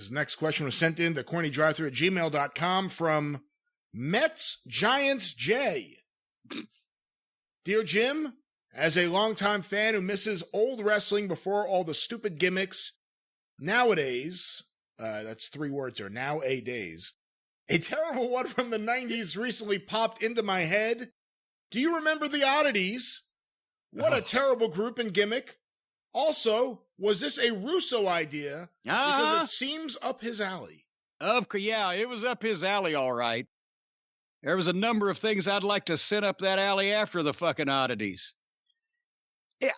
This next question was sent in to CornyDriveThru@gmail.com from Mets Giants J. Dear Jim, as a longtime fan who misses old wrestling before all the stupid gimmicks, nowadays, that's 3 words there, nowadays, a terrible one from the 90s recently popped into my head. Do you remember the Oddities? What a terrible group and gimmick. Also, was this a Russo idea? Because it seems up his alley. Yeah, it was up his alley, all right. There was a number of things I'd like to send up that alley after the fucking Oddities.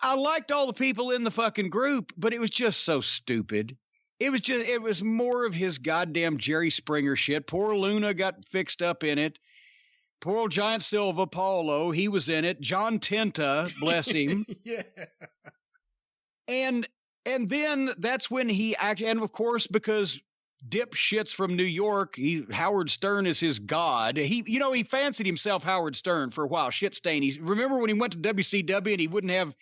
I liked all the people in the fucking group, but it was just so stupid. It was more of his goddamn Jerry Springer shit. Poor Luna got fixed up in it. Poor old Giant Silva, Paulo, he was in it. John Tenta, bless him. Yeah. And then that's when he actually, and of course, because dipshits from New York, Howard Stern is his god. He fancied himself Howard Stern for a while. Shit stain. Remember when he went to WCW and he wouldn't have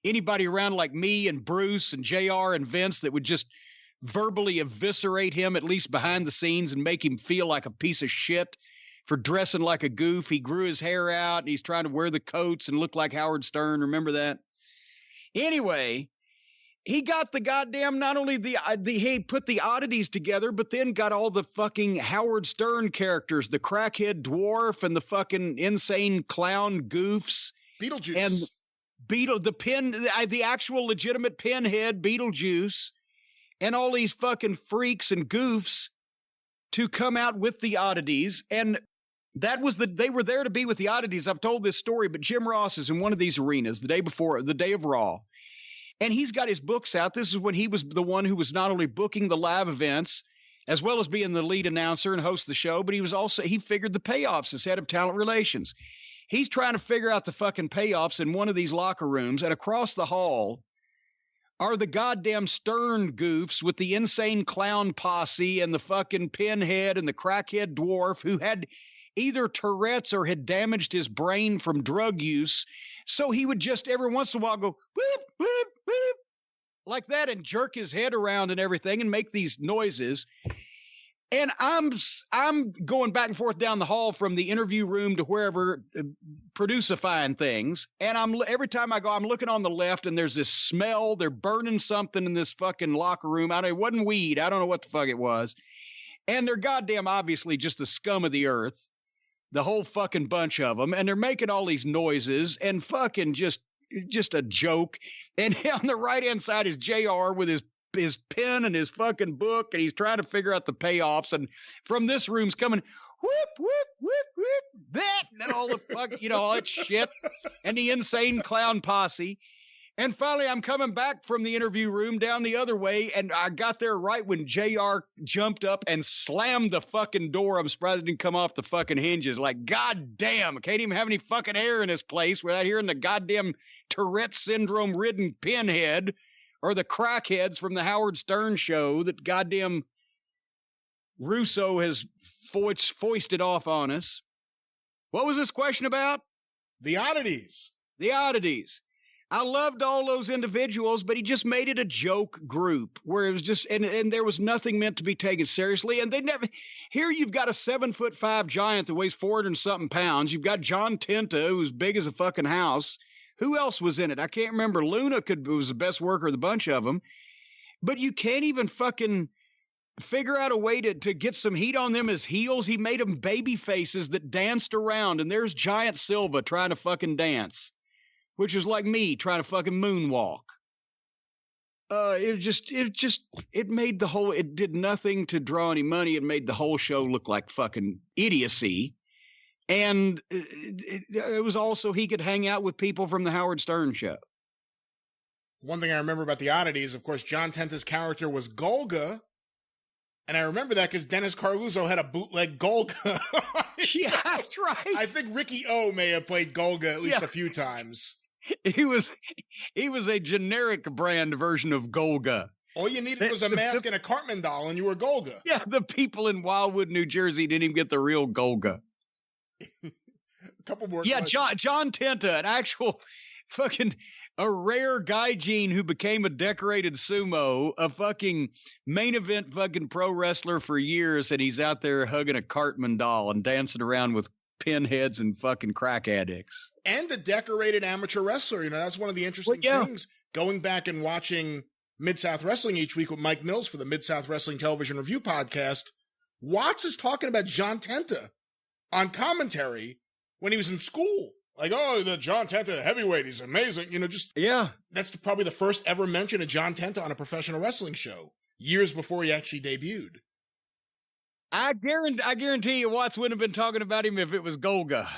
anybody around like me and Bruce and JR and Vince that would just verbally eviscerate him, at least behind the scenes, and make him feel like a piece of shit for dressing like a goof. He grew his hair out and he's trying to wear the coats and look like Howard Stern. Remember that? Anyway, he got the goddamn, not only he put the Oddities together, but then got all the fucking Howard Stern characters, the crackhead dwarf and the fucking insane clown goofs. Beetlejuice. And the actual legitimate pinhead Beetlejuice, and all these fucking freaks and goofs to come out with the Oddities. And they were there to be with the Oddities. I've told this story, but Jim Ross is in one of these arenas the day of Raw. And he's got his books out. This is when he was the one who was not only booking the live events, as well as being the lead announcer and host of the show, but he figured the payoffs as head of talent relations. He's trying to figure out the fucking payoffs in one of these locker rooms, and across the hall are the goddamn Stern goofs with the insane clown posse and the fucking pinhead and the crackhead dwarf who had either Tourette's or had damaged his brain from drug use. So he would just every once in a while go, whoop, whoop, whoop, like that and jerk his head around and everything and make these noises. And I'm going back and forth down the hall from the interview room to wherever, producifying things. And every time I go, I'm looking on the left and there's this smell. They're burning something in this fucking locker room. It wasn't weed. I don't know what the fuck it was. And they're goddamn obviously just the scum of the earth. The whole fucking bunch of them. And they're making all these noises and fucking just a joke. And on the right-hand side is JR with his pen and his fucking book, and he's trying to figure out the payoffs. And from this room's coming, whoop, whoop, whoop, whoop, that, and all the fuck, all that shit, and the insane clown posse. And finally, I'm coming back from the interview room down the other way, and I got there right when JR jumped up and slammed the fucking door. I'm surprised it didn't come off the fucking hinges. Like, goddamn, can't even have any fucking air in this place without hearing the goddamn Tourette syndrome-ridden pinhead or the crackheads from the Howard Stern show that goddamn Russo has foisted off on us. What was this question about? The Oddities. The Oddities. I loved all those individuals, but he just made it a joke group where it was just, and there was nothing meant to be taken seriously. And they never, here you've got a 7'5" giant that weighs 400 and something pounds. You've got John Tenta, who's big as a fucking house. Who else was in it? I can't remember. Luna was the best worker of the bunch of them. But you can't even fucking figure out a way to get some heat on them as heels. He made them baby faces that danced around. And there's Giant Silva trying to fucking dance, which is like me trying to fucking moonwalk. It made the whole, it did nothing to draw any money. It made the whole show look like fucking idiocy. And it was also, he could hang out with people from the Howard Stern show. One thing I remember about the Oddities, of course, John Tenta's character was Golga. And I remember that because Dennis Carluzzo had a bootleg Golga. Yeah, that's right. I think Ricky O may have played Golga at least a few times. He was a generic brand version of Golga. All you needed was a mask and a Cartman doll and you were Golga. Yeah, the people in Wildwood, New Jersey didn't even get the real Golga. A couple more. Yeah, John Tenta, an actual fucking a rare gaijin who became a decorated sumo, a fucking main event fucking pro wrestler for years, and he's out there hugging a Cartman doll and dancing around with pinheads and fucking crack addicts. And a decorated amateur wrestler. You know, that's one of the interesting things. Going back and watching Mid-South Wrestling each week with Mike Mills for the Mid-South Wrestling Television Review podcast, Watts is talking about John Tenta on commentary when he was in school. Like, oh, the John Tenta heavyweight, he's amazing. You know, just, that's probably the first ever mention of John Tenta on a professional wrestling show, years before he actually debuted. I guarantee you Watts wouldn't have been talking about him if it was Golga.